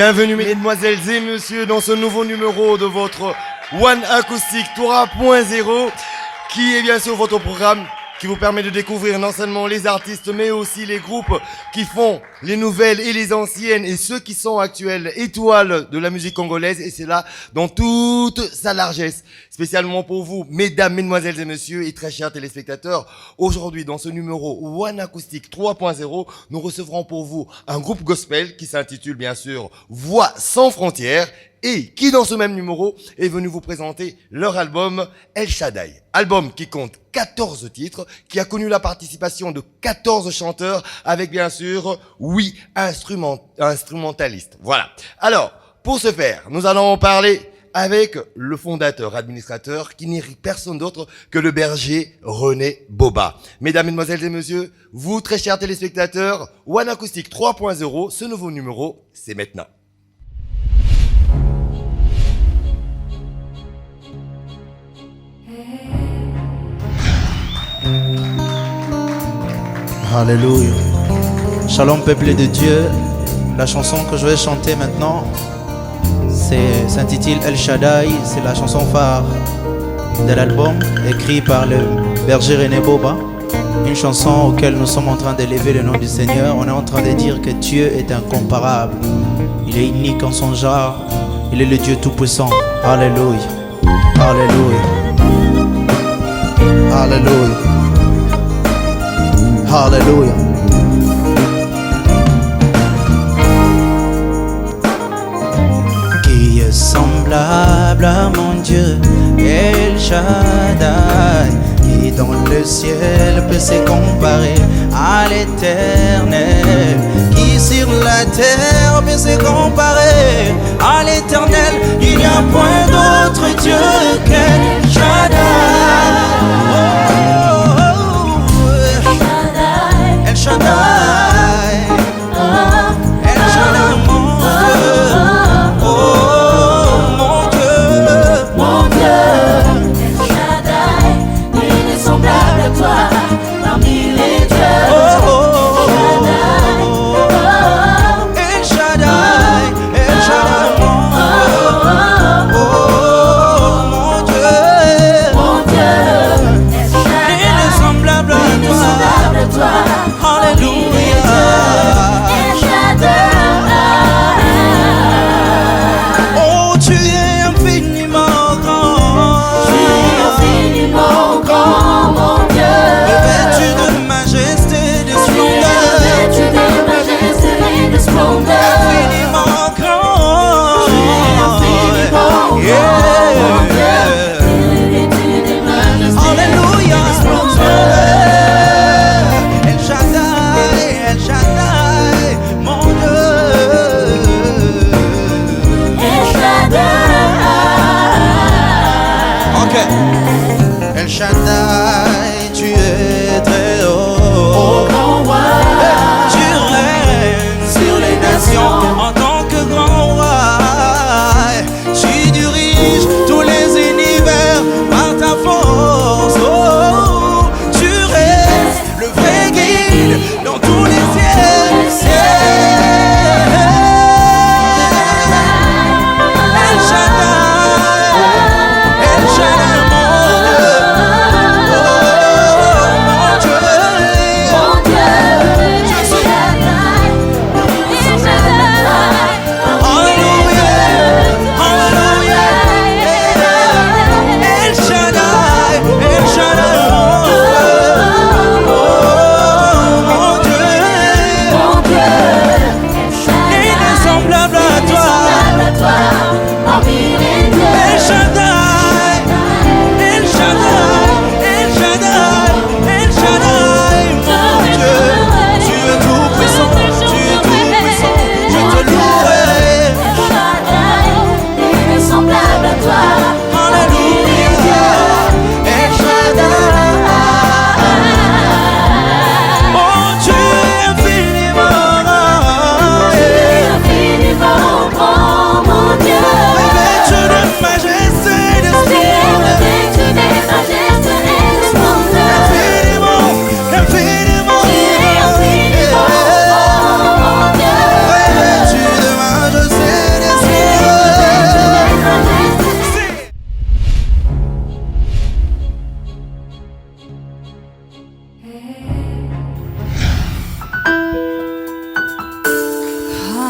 Bienvenue mesdemoiselles et messieurs dans ce nouveau numéro de votre One Acoustic 3.0 qui est bien sûr votre programme qui vous permet de découvrir non seulement les artistes mais aussi les groupes qui font les nouvelles et les anciennes et ceux qui sont actuels étoiles de la musique congolaise, et c'est là dans toute sa largesse. Spécialement pour vous, mesdames, mesdemoiselles et messieurs et très chers téléspectateurs, aujourd'hui dans ce numéro One Acoustic 3.0, nous recevrons pour vous un groupe gospel qui s'intitule bien sûr Voix sans frontières, et qui dans ce même numéro est venu vous présenter leur album El Shaddai. Album qui compte 14 titres, qui a connu la participation de 14 chanteurs avec bien sûr 8 instrumentalistes. Voilà. Alors, pour ce faire, nous allons en parler avec le fondateur, administrateur, qui n'est personne d'autre que le berger René Boba. Mesdames, mesdemoiselles et messieurs, vous très chers téléspectateurs, One Acoustic 3.0, ce nouveau numéro, c'est maintenant. Alléluia. Shalom peuple de Dieu. La chanson que je vais chanter maintenant s'intitule El Shaddai. C'est la chanson phare de l'album écrit par le berger René Boba. Une chanson auquel nous sommes en train d'élever le nom du Seigneur. On est en train de dire que Dieu est incomparable. Il est unique en son genre. Il est le Dieu tout-puissant. Alléluia. Alléluia. Alléluia. Hallelujah. Qui est semblable à mon Dieu, El Shaddai, qui dans le ciel peut se comparer à l'Éternel, qui sur la terre peut se comparer à l'Éternel. Il n'y a point d'autre Dieu qu'El Shaddai. El Shaddai, El Shaddai, mon Dieu, oh mon Dieu, mon Dieu, El Shaddai, il est semblable à toi parmi les dieux. El Shaddai, El Shaddai, mon Dieu, oh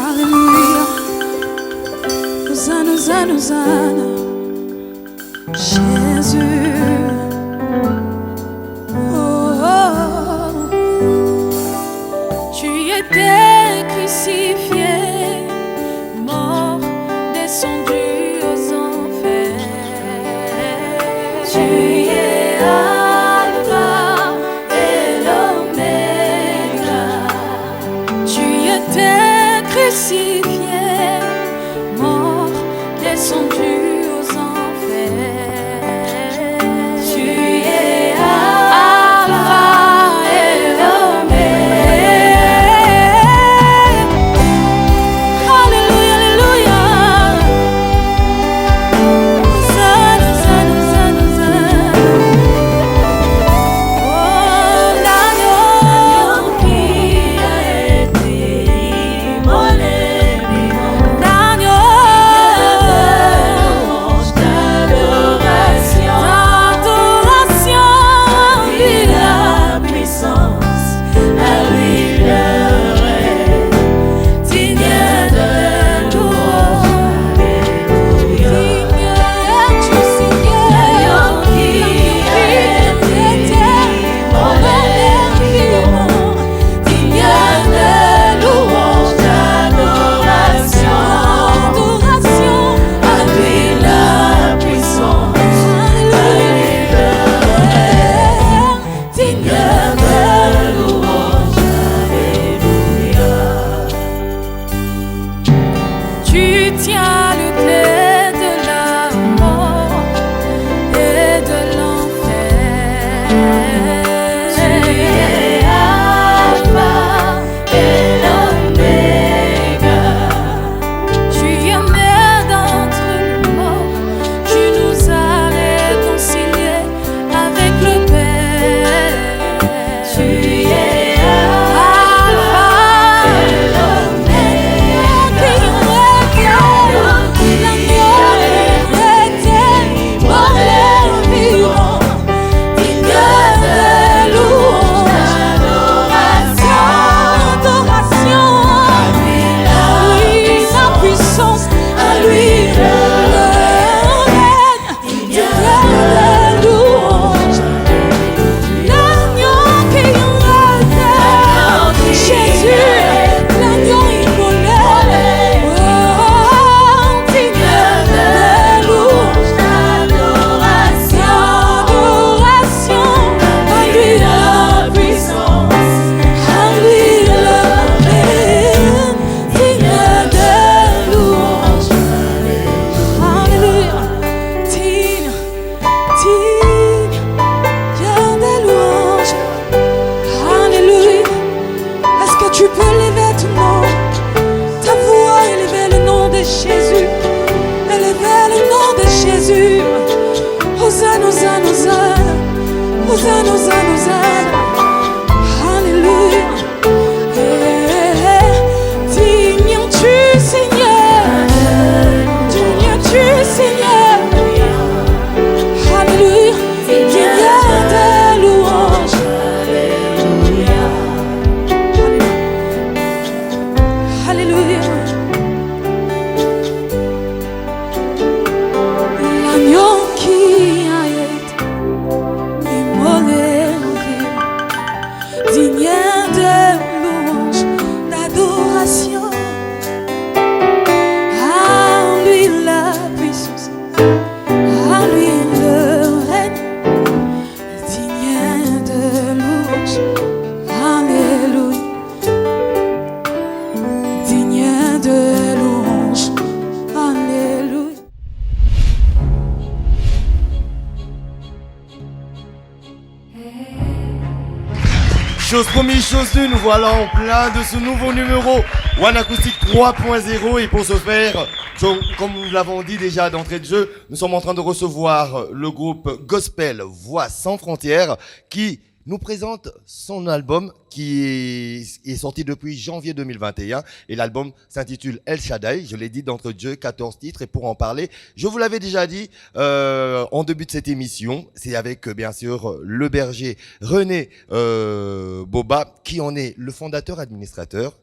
Alléluia. Hosanna, Hosanna, Hosanna. Jésus. Oh, oh. Tu étais crucifié, mort, descendu aux enfers. Tu es Alpha et l'Oméga. Tu étais crucifié, mort, descendu aux enfers. Tu es Alpha et l'Oméga. Alléluia, Alléluia. Hosanna, Hosanna, Hosanna, Hosanna. Oh, l'agneau qui a été immolé, l'agneau d'adoration, lui la puissance, à lui le règne, digne de louange. Alléluia. Tu Seigneur, l'agneau qui a été immolé, digne de louange, d'adoration, à lui la puissance, à lui le règne, digne de louange. Alléluia. Tu tiens le clé de la mort et de l'enfer. Tu es Alpha et l'Oméga. Tu es né d'entre les morts. Tu nous as réconciliés avec le Père. Tu es Alpha et l'Oméga. L'agneau qui était mort et vivant, digne de louange, d'adoration, à lui la puissance, à lui le règne, digne de louange. L'agneau qui était Jésus, l'agneau immolé, digne de louange, d'adoration, à lui la puissance, à lui le règne, digne de louange. Alléluia. Digne de louange. Alléluia. Est-ce que tu peux lever ton nom, ta voix, élever le nom de Jésus, élever le nom de Jésus. Hosanna, Hosanna, Hosanna, Hosanna, Hosanna, Hosanna. Alléluia. Digne-tu, Seigneur, digne-tu, Seigneur. Alléluia. Digne de louange. Alléluia. L'agneau qui a été immolé, digne de louange, d'adoration, à lui la puissance, à lui le règne, digne de louange. Alléluia. Digne de louange. Alléluia. Chose promise, chose due, nous voilà en plein de ce nouveau numéro One Acoustic 3.0 et pour ce faire, comme nous l'avons dit déjà d'entrée de jeu, nous sommes en train de recevoir le groupe Gospel Voix sans frontières qui nous présente son album qui est sorti depuis janvier 2021 et l'album s'intitule El Shaddai. Je l'ai dit, d'entre Dieu, 14 titres. Et pour en parler, je vous l'avais déjà dit en début de cette émission, c'est avec bien sûr le berger René Boba qui en est le fondateur administrateur,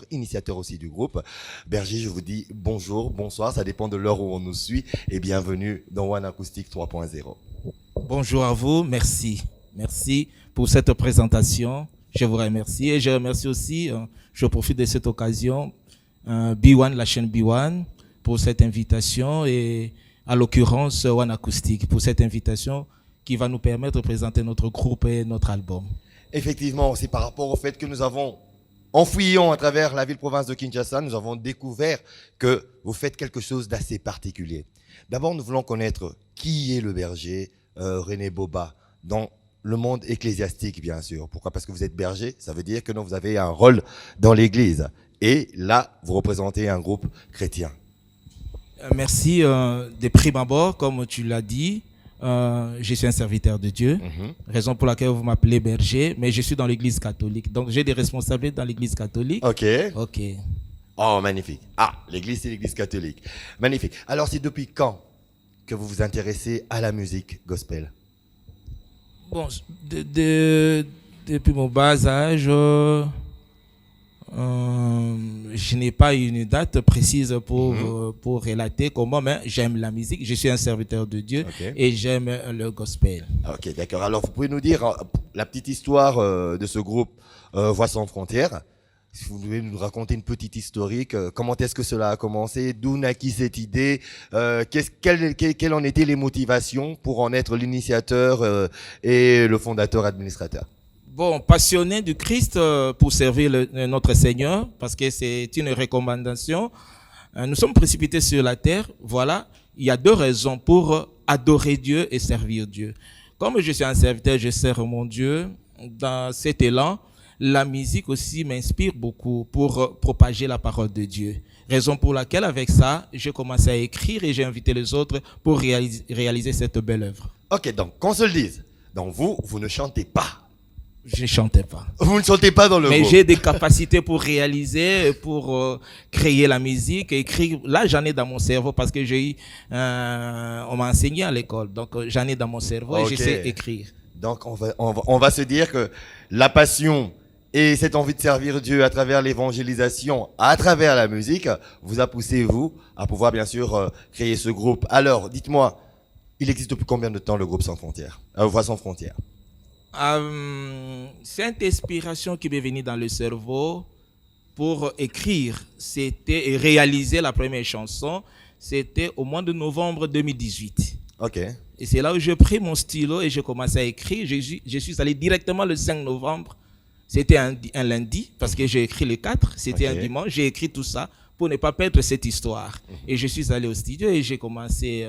initiateur aussi du groupe. Berger, je vous dis bonjour, bonsoir, ça dépend de l'heure où on nous suit et bienvenue dans One Acoustic 3.0. Bonjour à vous, merci. Merci pour cette présentation. Je vous remercie et je remercie aussi, je profite de cette occasion, B1, la chaîne B1, pour cette invitation et à l'occurrence One Acoustic pour cette invitation qui va nous permettre de présenter notre groupe et notre album. Effectivement, c'est par rapport au fait que nous avons, en fouillant à travers la ville-province de Kinshasa, nous avons découvert que vous faites quelque chose d'assez particulier. D'abord, nous voulons connaître qui est le berger René Boba dans le monde ecclésiastique, bien sûr. Pourquoi? Parce que vous êtes berger, ça veut dire que non, vous avez un rôle dans l'église. Et là, vous représentez un groupe chrétien. Merci. De prime abord, comme tu l'as dit, je suis un serviteur de Dieu, raison pour laquelle vous m'appelez berger, mais je suis dans l'église catholique. Donc, j'ai des responsabilités dans l'église catholique. Ok. Ok. Oh, magnifique. Ah, l'église, c'est l'église catholique. Magnifique. Alors, c'est depuis quand que vous vous intéressez à la musique gospel? Bon, depuis mon bas âge, je n'ai pas une date précise pour relater comment, mais j'aime la musique. Je suis un serviteur de Dieu et j'aime le gospel. Ok, d'accord. Alors, vous pouvez nous dire la petite histoire de ce groupe Voix sans frontières? Si vous pouvez nous raconter une petite historique, comment est-ce que cela a commencé, d'où naquit cette idée, quelles en étaient les motivations pour en être l'initiateur et le fondateur administrateur? Bon, passionné du Christ pour servir notre Seigneur, parce que c'est une recommandation. Nous sommes précipités sur la terre. Voilà, il y a deux raisons pour adorer Dieu et servir Dieu. Comme je suis un serviteur, je sers mon Dieu. Dans cet élan, la musique aussi m'inspire beaucoup pour propager la parole de Dieu. Raison pour laquelle, avec ça, j'ai commencé à écrire et j'ai invité les autres pour réaliser cette belle œuvre. Ok, donc, qu'on se le dise. Donc, vous ne chantez pas. Je ne chantais pas. Vous ne chantez pas dans le groupe. Mais j'ai des capacités pour réaliser, pour créer la musique, écrire. Là, j'en ai dans mon cerveau parce que j'ai eu, on m'a enseigné à l'école. Donc, j'en ai dans mon cerveau et je sais écrire. Donc, on va se dire que la passion et cette envie de servir Dieu à travers l'évangélisation, à travers la musique, vous a poussé, vous, à pouvoir, bien sûr, créer ce groupe. Alors, dites-moi, il existe depuis combien de temps le groupe Sans Frontières, Voix sans frontières? Cette inspiration qui m'est venue dans le cerveau pour écrire, c'était et réaliser la première chanson, c'était au mois de novembre 2018. Ok. Et c'est là où j'ai pris mon stylo et j'ai commencé à écrire. Je suis allé directement le 5 novembre. C'était un lundi, parce que j'ai écrit le 4, c'était un dimanche. J'ai écrit tout ça pour ne pas perdre cette histoire. Et je suis allé au studio et j'ai commencé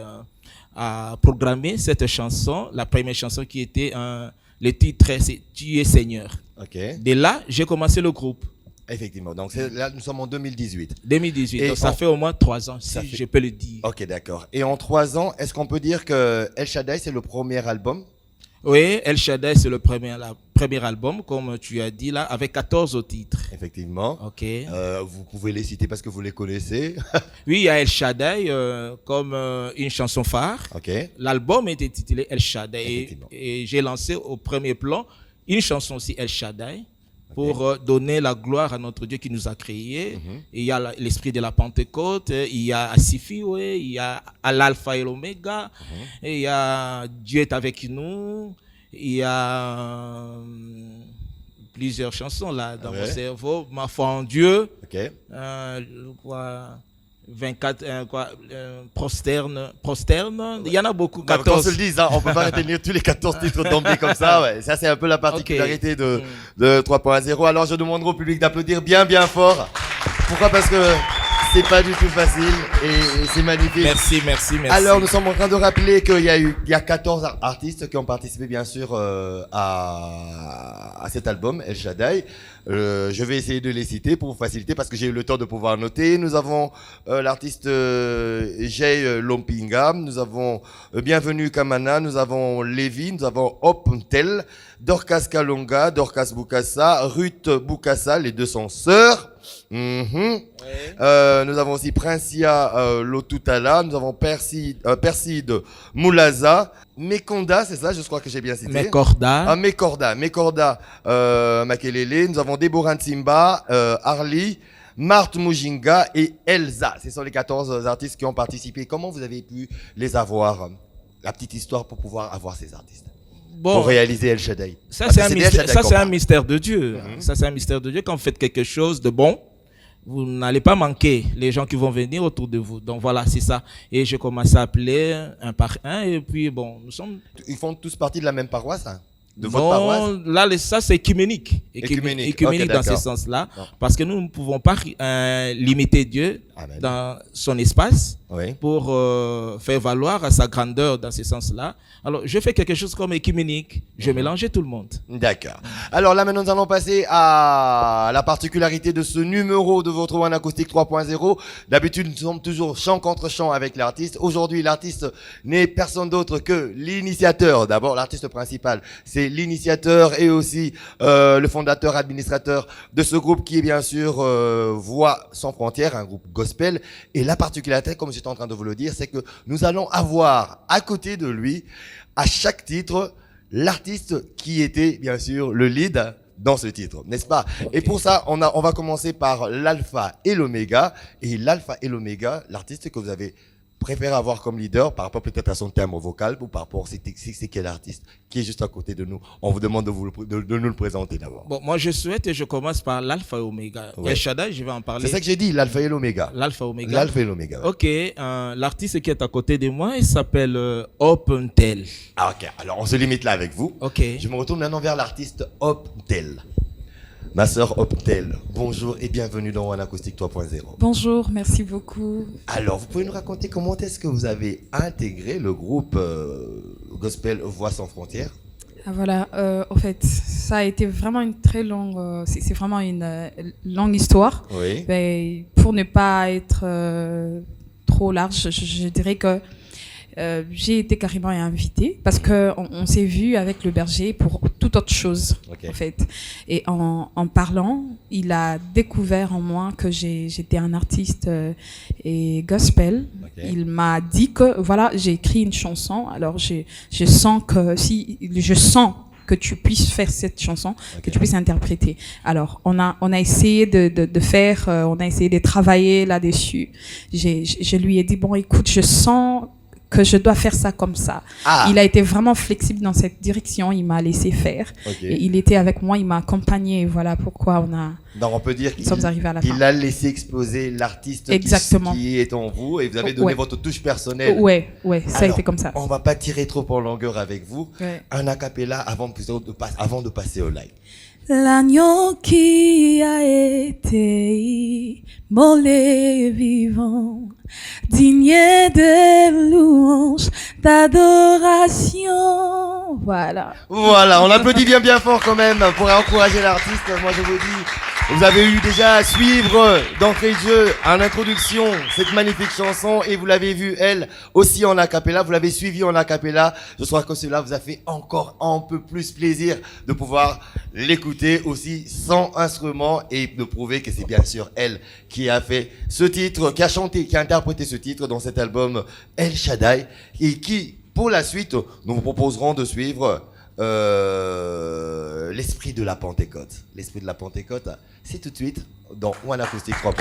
à programmer cette chanson, la première chanson qui était le titre, c'est Tu es Seigneur. De là, j'ai commencé le groupe. Effectivement, donc là nous sommes en 2018. 2018, donc ça fait au moins 3 ans, si je peux le dire. Ok, d'accord. Et en 3 ans, est-ce qu'on peut dire que El Shaddai, c'est le premier album? Oui, El Shaddai, c'est le premier album, comme tu as dit là, avec 14 titres. Effectivement. Ok. Vous pouvez les citer parce que vous les connaissez. Oui, il y a El Shaddai comme une chanson phare. Ok. L'album était titulé El Shaddai et j'ai lancé au premier plan une chanson aussi El Shaddai pour donner la gloire à notre Dieu qui nous a créés. Il y a l'esprit de la Pentecôte, il y a Asifiwe, il y a l'Alpha et l'Oméga, et il y a Dieu est avec nous, il y a plusieurs chansons là dans mon cerveau. Ma foi en Dieu, 24, prosterne, il y en a beaucoup, 14. Qu'on se le dise, hein, on peut pas retenir tous les 14 titres d'emblée comme ça. Ouais. Ça, c'est un peu la particularité de 3.0. Alors, je demanderai au public d'applaudir bien, bien fort. Pourquoi? Parce que c'est pas du tout facile et c'est magnifique. Merci. Alors, nous sommes en train de rappeler qu'il y a 14 artistes qui ont participé, bien sûr, à à cet album, El Shaddai. Je vais essayer de les citer pour vous faciliter parce que j'ai eu le temps de pouvoir noter. Nous avons l'artiste Jay Lompinga, nous avons Bienvenue Kamana, nous avons Lévi, nous avons Hop Tel, Dorcas Kalonga, Dorcas Bukasa, Ruth Bukasa, les deux sont sœurs. Nous avons aussi Princia Lotutala, nous avons Perside Moulaza, Mekonda, c'est ça, je crois que j'ai bien cité. Mekorda. Mekorda Makelele, nous avons Deborah Nsimba, Arlie, Marthe Mujinga et Elsa. Ce sont les 14 artistes qui ont participé. Comment vous avez pu les avoir? La petite histoire pour pouvoir avoir ces artistes. Bon, pour réaliser El Shaddai. Ça, c'est un mystère de Dieu. Ça, c'est un mystère de Dieu. Quand vous faites quelque chose de bon, vous n'allez pas manquer les gens qui vont venir autour de vous. Donc voilà, c'est ça. Et j'ai commencé à appeler un par un. Et puis, bon, nous sommes... Ils font tous partie de la même paroisse, hein? De votre paroisse? Là, ça, c'est écuménique. Écuménique Okay, dans ce sens-là. Parce que nous ne pouvons pas limiter Dieu Amen. dans son espace Oui. pour faire valoir à sa grandeur dans ce sens-là. Alors, je fais quelque chose comme écuménique. Je mélangeais tout le monde. D'accord. Alors là, maintenant, nous allons passer à la particularité de ce numéro de votre One Acoustic 3.0. D'habitude, nous sommes toujours chant contre chant avec l'artiste. Aujourd'hui, l'artiste n'est personne d'autre que l'initiateur. D'abord, l'artiste principal, c'est l'initiateur et aussi le fondateur, administrateur de ce groupe qui est bien sûr Voix sans frontières, un groupe gospel. Et la particularité, comme j'étais en train de vous le dire, c'est que nous allons avoir à côté de lui, à chaque titre, l'artiste qui était bien sûr le lead dans ce titre, n'est-ce pas? Okay. Et pour ça, on va commencer par l'alpha et l'oméga. Et l'alpha et l'oméga, l'artiste que vous avez préféré avoir comme leader par rapport peut-être à son timbre vocal ou par rapport c'est quel artiste qui est juste à côté de nous. On vous demande de nous le présenter d'abord. Bon, moi je souhaite et je commence par l'alpha et l'oméga. Ouais. El Shaddai, je vais en parler. C'est ça que j'ai dit, l'alpha et l'oméga. L'alpha et l'oméga. L'alpha et l'oméga. Ouais. Ok, l'artiste qui est à côté de moi, il s'appelle Opentel. Ah ok, alors on se limite là avec vous. Ok. Je me retourne maintenant vers l'artiste Optel. Ma sœur Optel, bonjour et bienvenue dans One Acoustic 3.0. Bonjour, merci beaucoup. Alors, vous pouvez nous raconter comment est-ce que vous avez intégré le groupe gospel Voix sans frontières? Ah, voilà, en fait, ça a été vraiment une très longue, c'est vraiment une longue histoire. Oui. Mais pour ne pas être trop large, je dirais que j'ai été carrément invitée parce que on s'est vu avec le berger pour toute autre chose, Okay. en fait. Et en parlant, il a découvert en moi que j'étais un artiste et gospel. Okay. Il m'a dit que voilà, j'ai écrit une chanson. Alors je sens que tu puisses faire cette chanson, Okay. que tu puisses interpréter. Alors, on a essayé de faire, on a essayé de travailler là-dessus. Je lui ai dit, bon, écoute, je sens que je dois faire ça comme ça. Ah. Il a été vraiment flexible dans cette direction, il m'a laissé faire. Okay. Et il était avec moi, il m'a accompagné, voilà pourquoi Donc on peut dire sommes arrivés à la fin. qu'il a laissé exploser l'artiste qui est en vous et vous avez donné votre touche personnelle. Ouais, ça Alors, a été comme ça. On va pas tirer trop en longueur avec vous. Ouais. Un acapella avant de passer au live. L'agneau qui a été immolé vivant, digne de louange, d'adoration. Voilà. Voilà, on applaudit bien fort quand même pour encourager l'artiste. Moi je vous dis, vous avez eu déjà à suivre d'entrée de jeu, en introduction, cette magnifique chanson et vous l'avez vue elle aussi en acapella, vous l'avez suivie en acapella. Je crois que cela vous a fait encore un peu plus plaisir de pouvoir l'écouter aussi sans instrument et de prouver que c'est bien sûr elle qui a fait ce titre, qui a chanté, qui a interprété ce titre dans cet album El Shaddai et qui, pour la suite, nous vous proposerons de suivre l'esprit de la Pentecôte. L'esprit de la Pentecôte, c'est tout de suite dans One Acoustic 3.0.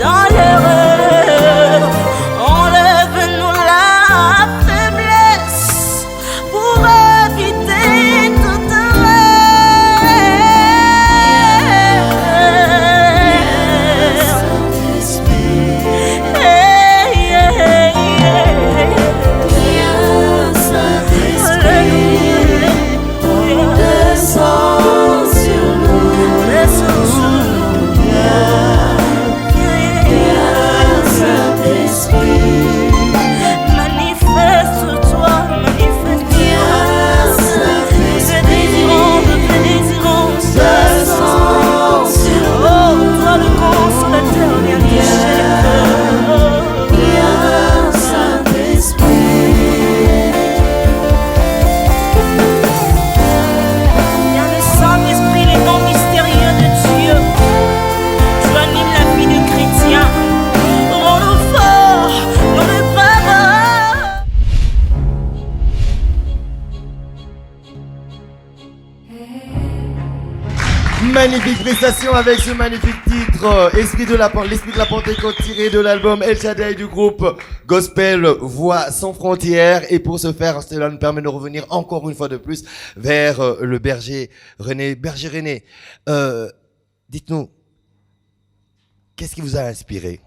dans l'erreur. Enlève-nous la faiblesse pour éviter toute Magnifique prestation avec ce magnifique titre, l'esprit de la Pentecôte tiré de l'album El Shaddai du groupe Gospel Voix sans frontières. Et pour ce faire, cela nous permet de revenir encore une fois de plus vers le berger René. Berger René, dites-nous, qu'est-ce qui vous a inspiré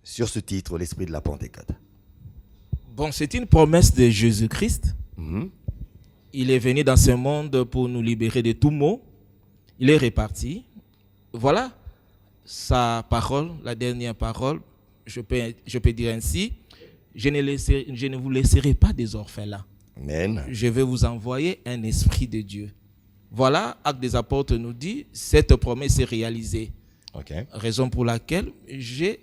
sur ce titre, l'esprit de la Pentecôte? Bon, c'est une promesse de Jésus-Christ. Il est venu dans ce monde pour nous libérer de tout maux. Il est reparti. Voilà sa parole, la dernière parole. Je peux dire ainsi. Je ne vous laisserai pas des orphelins. Amen. Je vais vous envoyer un esprit de Dieu. Voilà, Actes des Apôtres nous dit, cette promesse est réalisée. Okay. Raison pour laquelle j'ai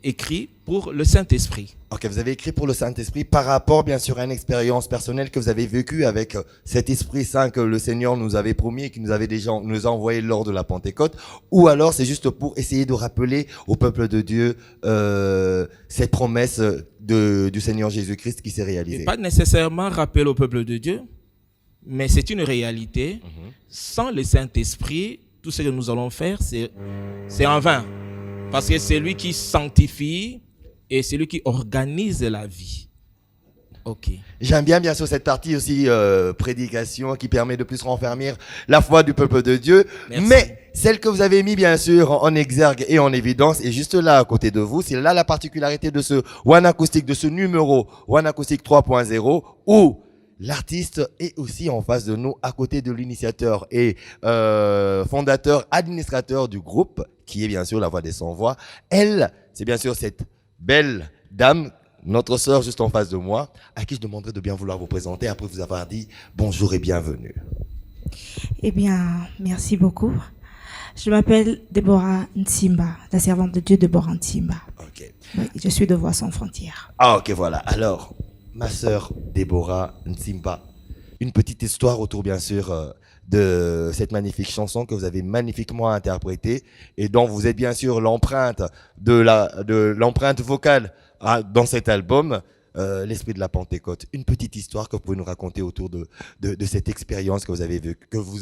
écrit pour le Saint-Esprit. Ok, vous avez écrit pour le Saint-Esprit par rapport bien sûr à une expérience personnelle que vous avez vécue avec cet Esprit Saint que le Seigneur nous avait promis et qui nous a envoyé lors de la Pentecôte, ou alors c'est juste pour essayer de rappeler au peuple de Dieu cette promesse du Seigneur Jésus-Christ qui s'est réalisée. Et pas nécessairement rappeler au peuple de Dieu, mais c'est une réalité. Sans le Saint-Esprit, tout ce que nous allons faire, c'est en vain. Parce que c'est lui qui sanctifie et c'est lui qui organise la vie. Ok. J'aime bien sûr cette partie aussi prédication qui permet de plus renfermir la foi du peuple de Dieu. Merci. Mais celle que vous avez mis bien sûr en exergue et en évidence est juste là à côté de vous. C'est là la particularité de ce One Acoustic, de ce numéro One Acoustic 3.0 où l'artiste est aussi en face de nous, à côté de l'initiateur et fondateur, administrateur du groupe, qui est bien sûr la Voix des Sans-Voix. Elle, c'est bien sûr cette belle dame, notre sœur juste en face de moi, à qui je demanderai de bien vouloir vous présenter après vous avoir dit bonjour et bienvenue. Eh bien, merci beaucoup. Je m'appelle Déborah Ntimba, la servante de Dieu Déborah Ntimba. Ok. Oui, je suis de Voix sans frontières. Ah ok, voilà. Alors, ma sœur Déborah Ntimba, une petite histoire autour bien sûr de cette magnifique chanson que vous avez magnifiquement interprétée et dont vous êtes bien sûr l'empreinte de l'empreinte vocale dans cet album, l'esprit de la Pentecôte. Une petite histoire que vous pouvez nous raconter autour de cette expérience que vous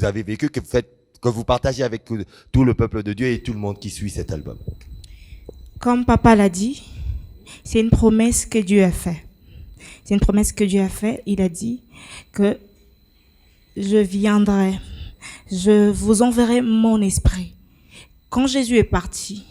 avez vécue, que vous partagez avec tout le peuple de Dieu et tout le monde qui suit cet album. Comme papa l'a dit, c'est une promesse que Dieu a faite. C'est une promesse que Dieu a faite. Il a dit que je viendrai, je vous enverrai mon esprit. Quand Jésus est parti,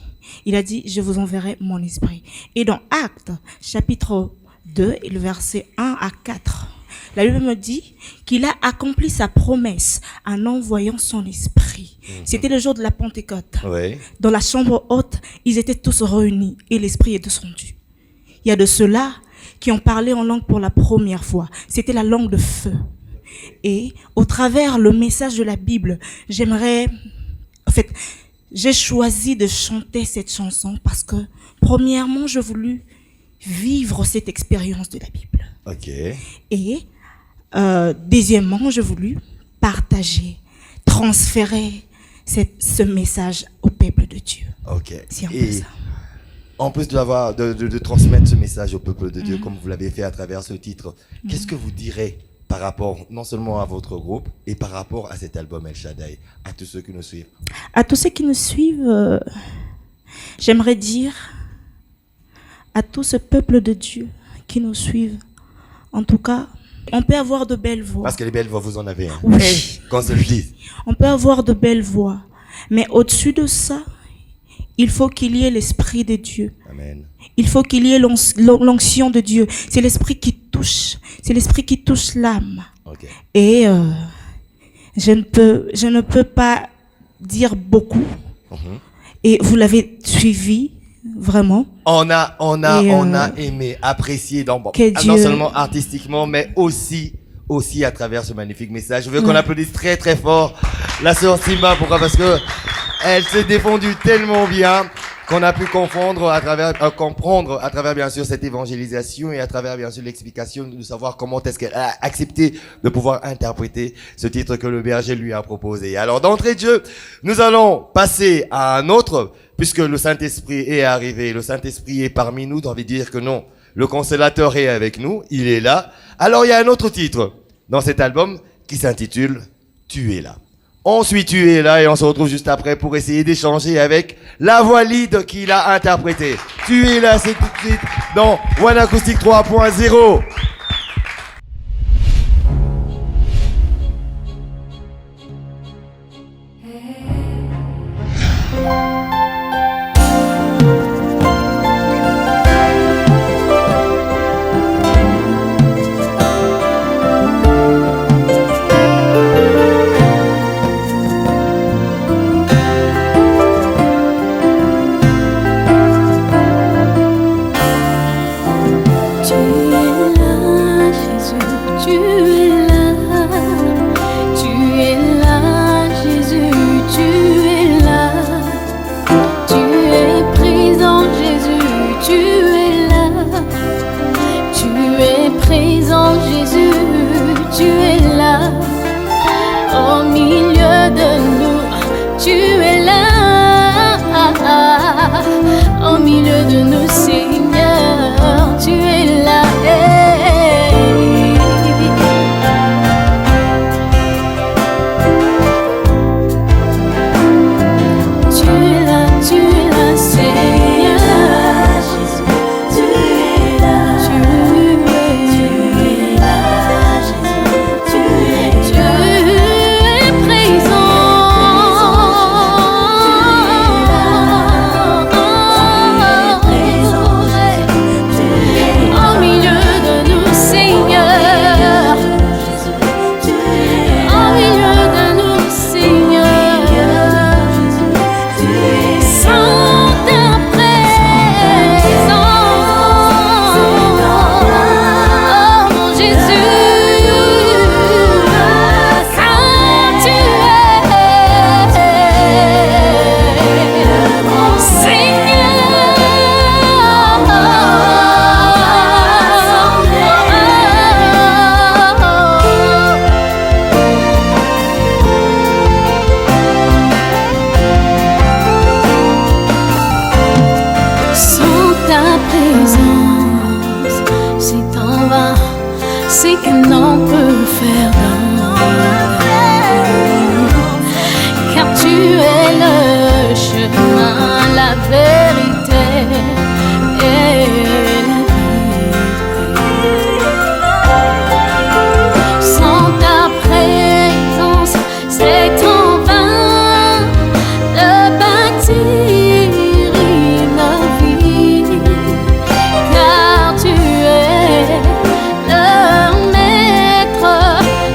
il a dit, je vous enverrai mon esprit. Et dans Actes, chapitre 2, et le verset 1 à 4, la Bible me dit qu'il a accompli sa promesse en envoyant son esprit. C'était le jour de la Pentecôte. Oui. Dans la chambre haute, ils étaient tous réunis et l'esprit est descendu. Il y a de ceux-là qui ont parlé en langue pour la première fois. C'était la langue de feu. Et au travers le message de la Bible, j'ai choisi de chanter cette chanson parce que, premièrement, j'ai voulu vivre cette expérience de la Bible. Ok. Et, deuxièmement, j'ai voulu partager, transférer ce message au peuple de Dieu. Ok. C'est un peu ça. En plus de transmettre ce message au peuple de Dieu, comme vous l'avez fait à travers ce titre, qu'est-ce que vous direz par rapport non seulement à votre groupe et par rapport à cet album El Shaddai, à tous ceux qui nous suivent? À tous ceux qui nous suivent, j'aimerais dire à tout ce peuple de Dieu qui nous suivent, en tout cas, on peut avoir de belles voix. Parce que les belles voix, vous en avez. Hein. Oui. Qu'on se le dise. On peut avoir de belles voix, mais au-dessus de ça, il faut qu'il y ait l'Esprit de Dieu. Amen. Il faut qu'il y ait l'onction de Dieu. C'est l'Esprit qui touche. C'est l'Esprit qui touche l'âme. Okay. Et je ne peux pas dire beaucoup. Et vous l'avez suivi, vraiment. On a aimé, apprécié, non seulement artistiquement, mais aussi à travers ce magnifique message. Je veux qu'on applaudisse très très fort la sœur Simba. Pourquoi? Parce que elle s'est défendue tellement bien qu'on a pu comprendre à travers bien sûr cette évangélisation et à travers bien sûr l'explication de savoir comment est-ce qu'elle a accepté de pouvoir interpréter ce titre que le berger lui a proposé. Alors d'entrée de jeu, nous allons passer à un autre, puisque le Saint-Esprit est arrivé, le Saint-Esprit est parmi nous, j'ai envie de dire que non, le Consolateur est avec nous, il est là. Alors il y a un autre titre dans cet album qui s'intitule « Tu es là ». Ensuite, tu es là et on se retrouve juste après pour essayer d'échanger avec la voix lead qu'il a interprétée. Tu es là, c'est tout de suite dans One Acoustic 3.0.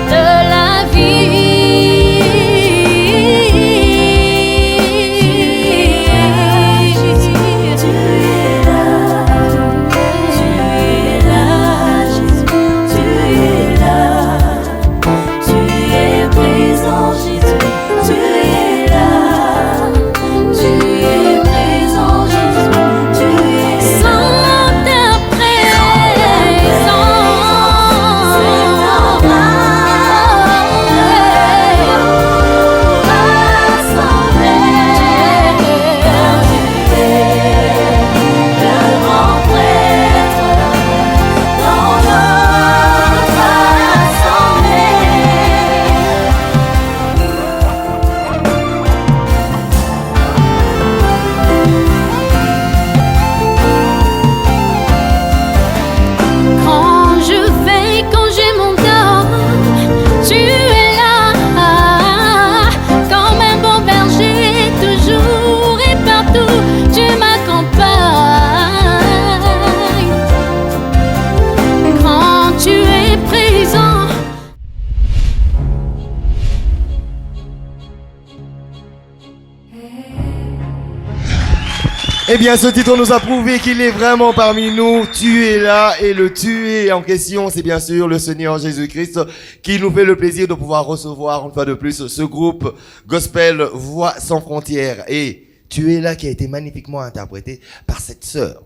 Le Eh bien, ce titre nous a prouvé qu'il est vraiment parmi nous. Tu es là, et le tu es en question, c'est bien sûr le Seigneur Jésus-Christ qui nous fait le plaisir de pouvoir recevoir une fois de plus ce groupe Gospel Voix sans frontières. Et tu es là qui a été magnifiquement interprété par cette sœur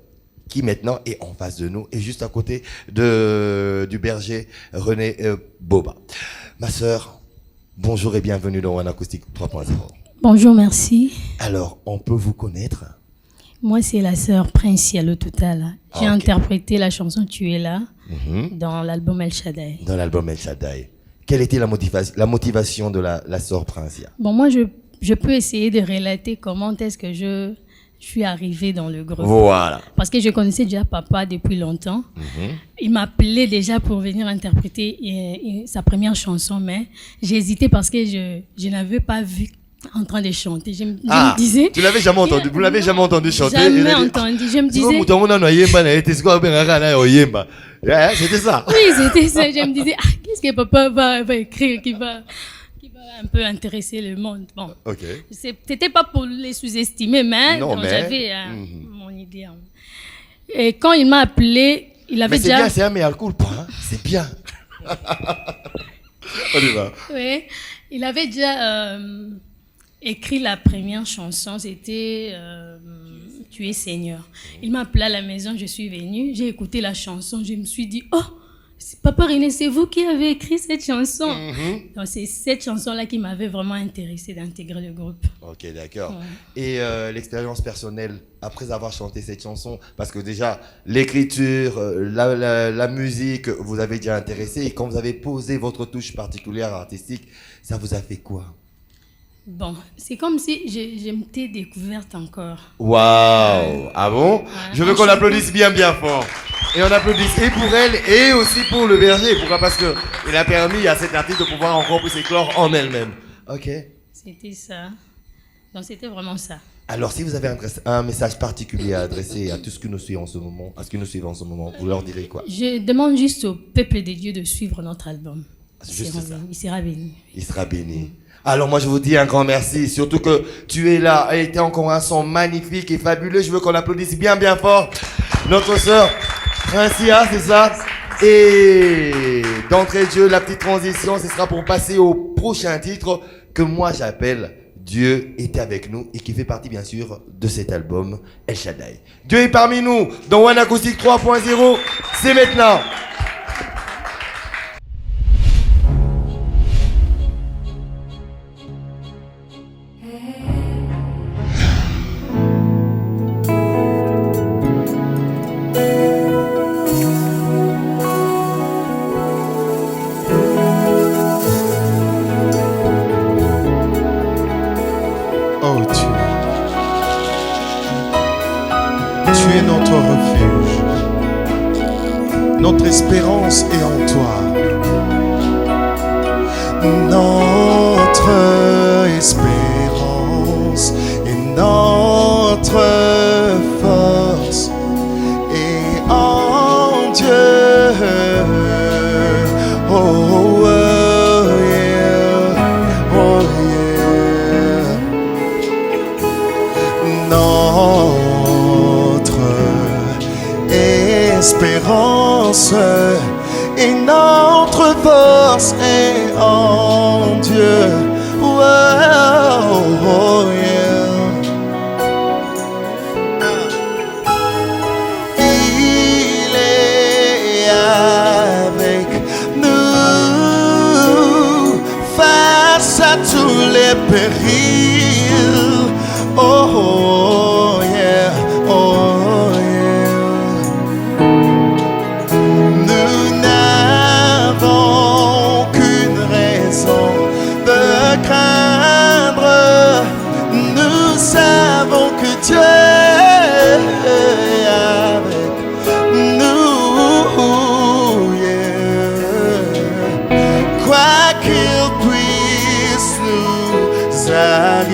qui maintenant est en face de nous et juste à côté du berger René Boba. Ma sœur, bonjour et bienvenue dans One Acoustic 3.0. Bonjour, merci. Alors, on peut vous connaître? Moi, c'est la sœur Princia le Total. J'ai interprété la chanson Tu es là dans l'album El Shaddai. Dans l'album El Shaddai. Quelle était la motivation de la sœur Princia? Bon, moi, je peux essayer de relater comment est-ce que je suis arrivée dans le groupe. Voilà. Parce que je connaissais déjà papa depuis longtemps. Il m'appelait déjà pour venir interpréter sa première chanson, mais j'ai hésité parce que je n'avais pas vu en train de chanter. Je me disais... Tu l'avais jamais entendu? Vous l'avez jamais entendu chanter? Jamais entendu. Je me disais... C'était ça. Oui, c'était ça. Je me disais, qu'est-ce que papa va écrire qui va un peu intéresser le monde. Bon, c'était pas pour les sous-estimer, mais j'avais mon idée. Et quand il m'a appelé, il avait déjà... Mais c'est bien, c'est un mea culpa, hein? C'est bien. On y va. Oui, il avait déjà... écrit la première chanson, c'était Tu es Seigneur. Il m'a appelé à la maison, je suis venue, j'ai écouté la chanson, je me suis dit, oh, Papa René, c'est vous qui avez écrit cette chanson. Donc c'est cette chanson-là qui m'avait vraiment intéressée d'intégrer le groupe. Ok, d'accord. Et l'expérience personnelle, après avoir chanté cette chanson, parce que déjà, l'écriture, la musique, vous avez déjà intéressé, et quand vous avez posé votre touche particulière artistique, ça vous a fait quoi? Bon, c'est comme si je m'étais découverte encore. Waouh! Ah bon? Je veux qu'on applaudisse bien fort. Et on applaudisse et pour elle et aussi pour le berger. Pourquoi? Parce que il a permis à cette artiste de pouvoir encore plus s'éclore en elle-même. Ok. C'était ça. Donc c'était vraiment ça. Alors si vous avez un message particulier à adresser à tout ce que nous suivons en ce moment, vous leur direz quoi? Je demande juste au peuple de Dieu de suivre notre album. Juste ça. Il sera béni. Il sera béni. Alors moi je vous dis un grand merci, surtout que tu es là, et était encore un son magnifique et fabuleux. Je veux qu'on applaudisse bien fort notre sœur Princia, c'est ça? Et d'entrée de jeu, la petite transition, ce sera pour passer au prochain titre que moi j'appelle Dieu est avec nous et qui fait partie bien sûr de cet album El Shaddai. Dieu est parmi nous dans One Acoustic 3.0, c'est maintenant. Tu es notre refuge, notre espérance est en toi. Notre espérance et notre force est en Dieu. Oh, yeah, oh yeah. Notre espérance et notre force est en Dieu. Oh, oh yeah. Il est avec nous face à tous les périls. Oh yeah, oh yeah. Nous n'avons qu'une raison de craindre. Nous savons que Dieu est avec nous. Yeah. Quoi qu'il puisse nous arriver,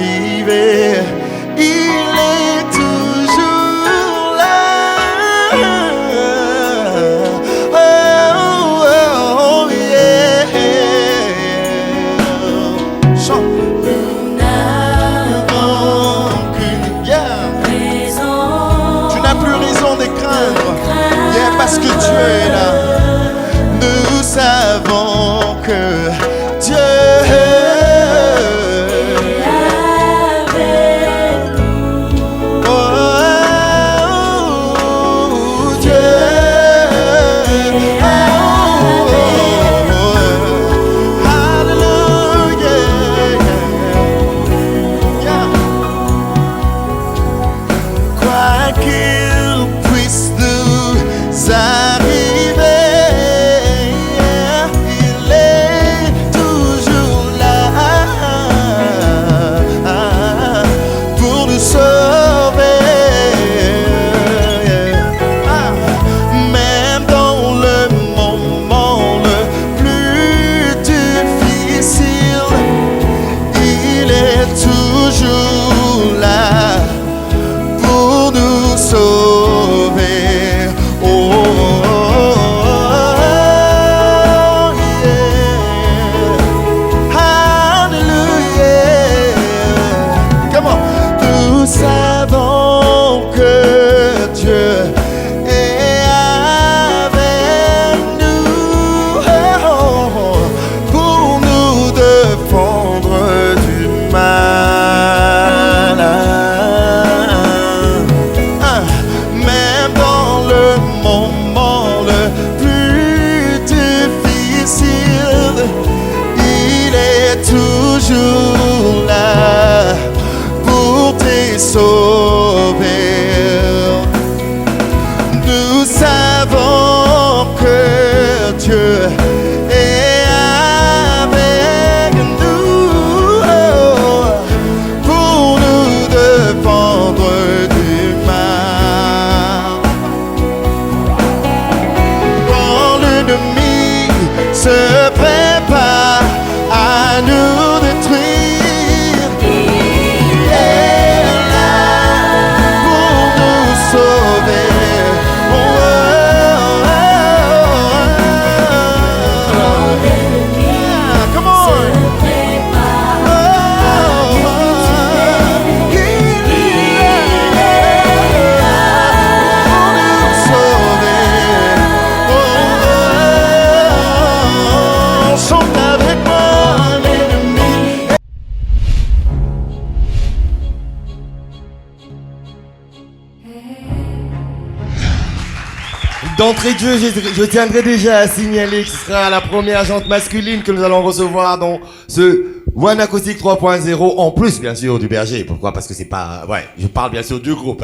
D'entrée de jeu, je tiendrai déjà à signaler que ce sera la première jante masculine que nous allons recevoir dans ce One Acoustic 3.0, en plus bien sûr du berger. Pourquoi? Parce que c'est pas... Ouais, je parle bien sûr du groupe,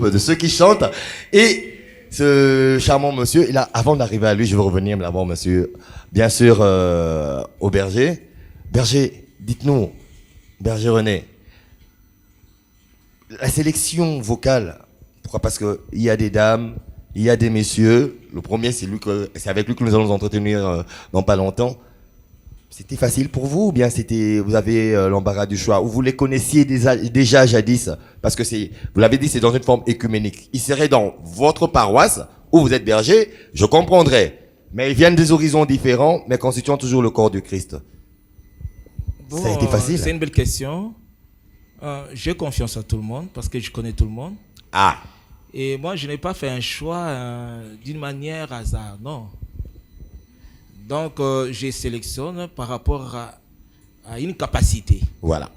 de ceux qui chantent. Et ce charmant monsieur, et là, avant d'arriver à lui, je veux revenir d'abord, monsieur, bien sûr, au berger. Berger, dites-nous, berger René, la sélection vocale, pourquoi? Parce que il y a des dames, il y a des messieurs. Le premier, c'est avec lui que nous allons nous entretenir dans pas longtemps. C'était facile pour vous ou bien vous avez l'embarras du choix, ou vous les connaissiez déjà jadis? Parce que vous l'avez dit, c'est dans une forme écuménique. Ils seraient dans votre paroisse où vous êtes berger, je comprendrais. Mais ils viennent des horizons différents, mais constituant toujours le corps du Christ. Bon, ça a été facile. C'est une belle question. J'ai confiance à tout le monde parce que je connais tout le monde. Ah. Et moi, je n'ai pas fait un choix d'une manière hasard, non. Donc, je sélectionne par rapport à une capacité. Voilà.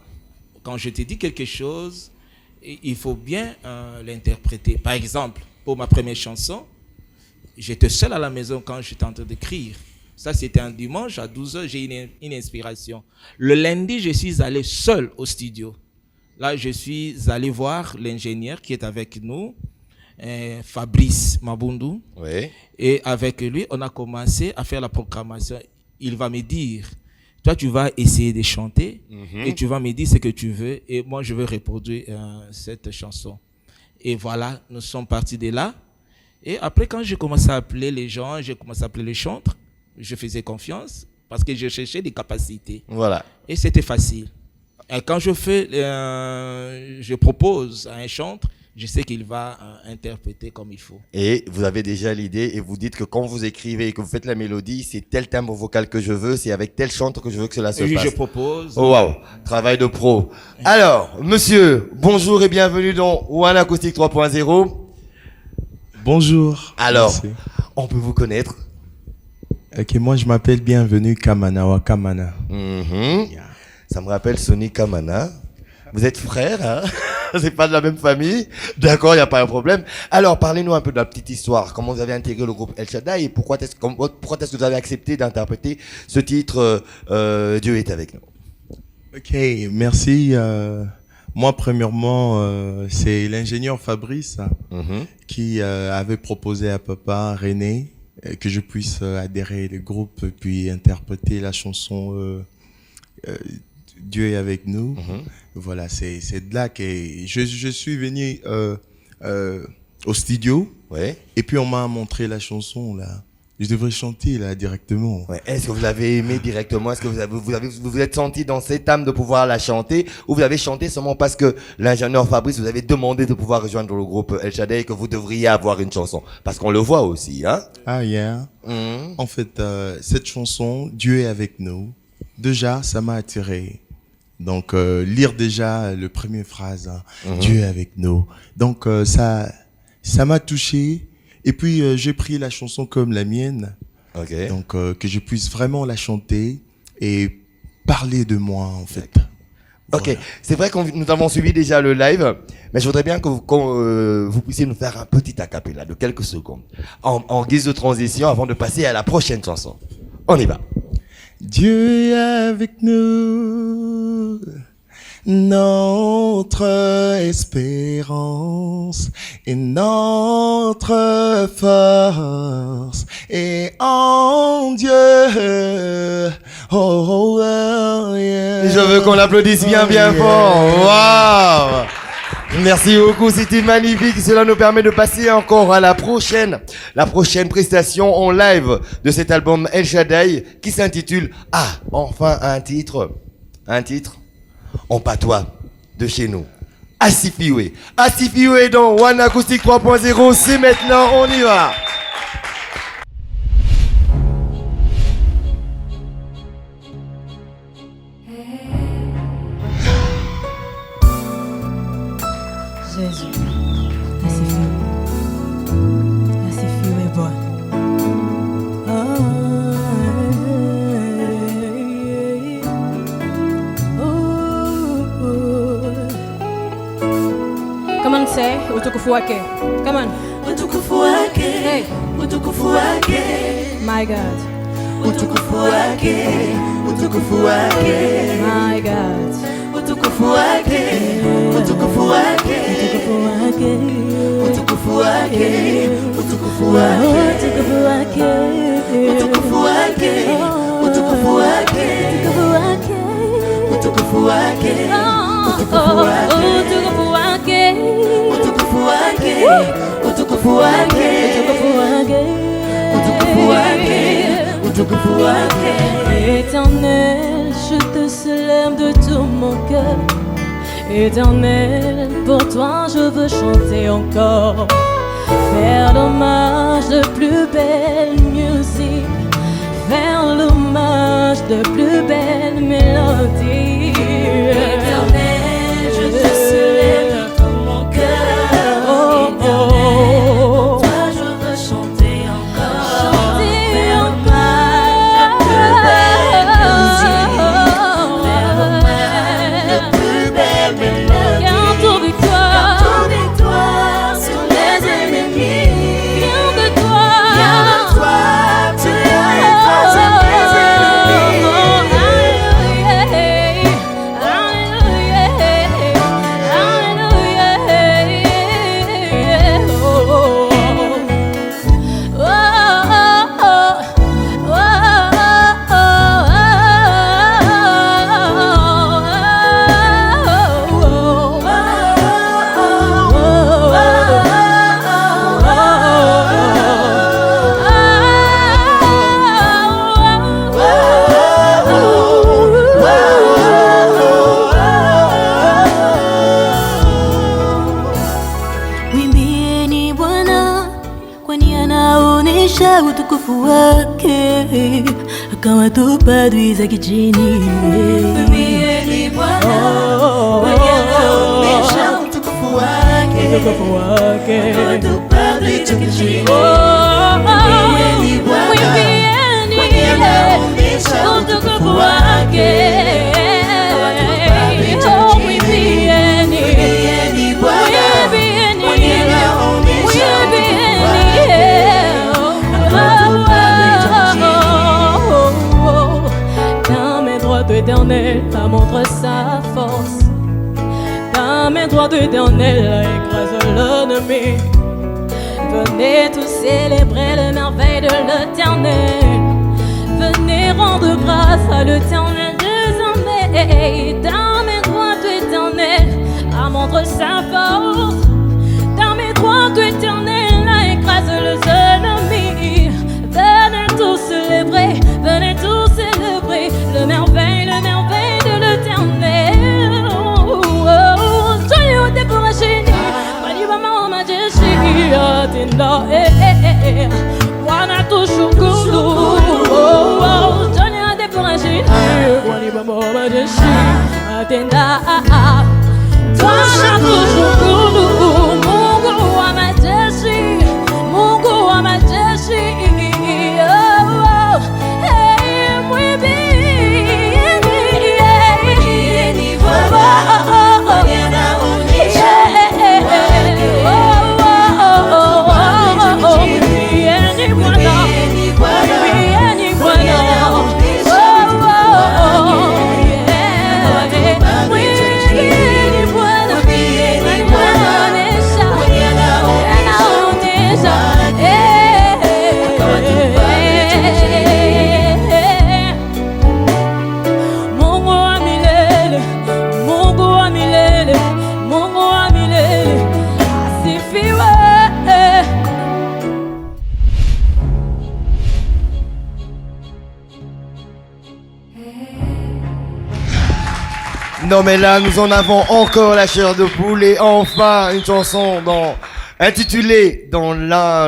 Quand je te dis quelque chose, il faut bien l'interpréter. Par exemple, pour ma première chanson, j'étais seul à la maison quand j'étais en train d'écrire. Ça, c'était un dimanche à 12h, j'ai une inspiration. Le lundi, je suis allé seul au studio. Là, je suis allé voir l'ingénieur qui est avec nous, Fabrice Mabundu. Oui. Et avec lui, on a commencé à faire la programmation. Il va me dire, toi, tu vas essayer de chanter et tu vas me dire ce que tu veux. Et moi, je vais reproduire cette chanson. Et voilà, nous sommes partis de là. Et après, quand j'ai commencé à appeler les gens, j'ai commencé à appeler les chantres, je faisais confiance parce que je cherchais des capacités. Voilà. Et c'était facile. Et quand je propose à un chantre, je sais qu'il va interpréter comme il faut. Et vous avez déjà l'idée et vous dites que quand vous écrivez et que vous faites la mélodie, c'est tel timbre vocal que je veux, c'est avec tel chantre que je veux que cela se passe. Oui, je propose. Oh waouh, travail de pro. Alors, monsieur, bonjour et bienvenue dans One Acoustic 3.0. Bonjour. Alors, merci. On peut vous connaître? Ok, moi je m'appelle Bienvenue Kamana Wakamana. Ça me rappelle Sonny Kamana. Vous êtes frères, hein? C'est pas de la même famille. D'accord, il n'y a pas un problème. Alors, parlez-nous un peu de la petite histoire. Comment vous avez intégré le groupe El Shaddai et pourquoi est-ce que vous avez accepté d'interpréter ce titre Dieu est avec nous? Ok, merci. Moi, premièrement, c'est l'ingénieur Fabrice qui avait proposé à papa René que je puisse adhérer au groupe puis interpréter la chanson Dieu est avec nous. Voilà, c'est de là que je suis venu au studio. Ouais. Et puis on m'a montré la chanson là. Je devrais chanter là directement. Ouais. Est-ce que vous l'avez aimé directement? Est-ce que vous êtes senti dans cette âme de pouvoir la chanter, ou vous avez chanté seulement parce que l'ingénieur Fabrice vous avait demandé de pouvoir rejoindre le groupe El Shaddai et que vous devriez avoir une chanson? Parce qu'on le voit aussi, hein? Ah yeah. En fait, cette chanson Dieu est avec nous, déjà ça m'a attiré. Donc lire déjà le premier phrase, Dieu est avec nous. Donc ça m'a touché. Et puis j'ai pris la chanson comme la mienne. Okay. Donc que je puisse vraiment la chanter et parler de moi en fait. Ok, voilà. C'est vrai que nous avons suivi déjà le live, mais je voudrais bien que vous puissiez nous faire un petit acapella de quelques secondes en guise de transition avant de passer à la prochaine chanson. On y va. Dieu est avec nous, notre espérance et notre force est en Dieu. Oh, yeah. Je veux qu'on l'applaudisse bien fort. Waouh! Merci beaucoup, c'était magnifique. Cela nous permet de passer encore à la prochaine prestation en live de cet album El Shaddai qui s'intitule enfin un titre en patois de chez nous. Asifiwe dans One Acoustic 3.0, c'est maintenant, on y va. Jésus, asifiwe Bwana. Kama nse Utukufu wake. Come on. Utukufu wake. Hey. Utukufu wake. My God. Utukufu wake. Utukufu wake. My God. Utukufu wake. Utukufu wake. Utukufu wake. Utukufu wake. Utukufu wake. Utukufu wake. Utukufu wake. Utukufu wake. Utukufu wake. Utukufu wake. Utukufu wake. Utukufu wake. Utukufu wake. Utukufu wake. Éternel, je te célèbre de tout mon cœur. Éternel, pour toi je veux chanter encore. Faire l'hommage de plus belle musique. Faire l'hommage de plus belle mélodie. Éternel, je te célèbre de tout mon cœur. Éternel, pour toi je veux chanter encore. Faire l'hommage de plus belle musique. Faire l'hommage de plus belle mélodie. Car ton victoire sur les ennemis. vient de toi. Tu as écrasé mes ennemis. Mwimbieni Bwana, kwani anaonesha utukufu wake, akawatupa adui zake chini. Mwimbieni Bwana, kwani anaonesha utukufu wake, akawatupa adui zake chini. Mwimbieni Bwana, kwani anaonesha utukufu wake, akawatupa adui zake chini. Mwimbieni Bwana, kwani anaonesha utukufu wake, akawatupa adui zake chini. Ta main droite éternelle, ta montre sa force. Ta main droite éternelle écrase l'ennemi. Venez tous célébrer les merveilles de l'Éternel. Venez rendre grâce à l'Éternel désormais. Ta main droite éternelle, ta montre sa force. Ta main droite éternelle écrase les ennemis. Venez tous célébrer, venez tous célébrer le merveille de l'Éternel. Soyez au découragé, soyez vraiment majesté. Attends, Bwana tushukuru. Soyez au découragé, soyez vraiment majesté. Attends, Bwana tushukuru. Mungu wa majeshi, Mungu wa majeshi. Mwimbieni Bwana, kwani anaonesha utukufu wake, akawatupa adui zake chini. Mwimbieni Bwana, kwani anaonesha utukufu wake, akawatupa adui zake chini. Mwimbieni Bwana, kwani anaonesha utukufu wake, akawatupa adui zake chini. Mungu wa milele, Mungu wa milele, Mungu wa milele, asifiwe. Non mais là, nous en avons encore la chair de poule et enfin une chanson intitulée dans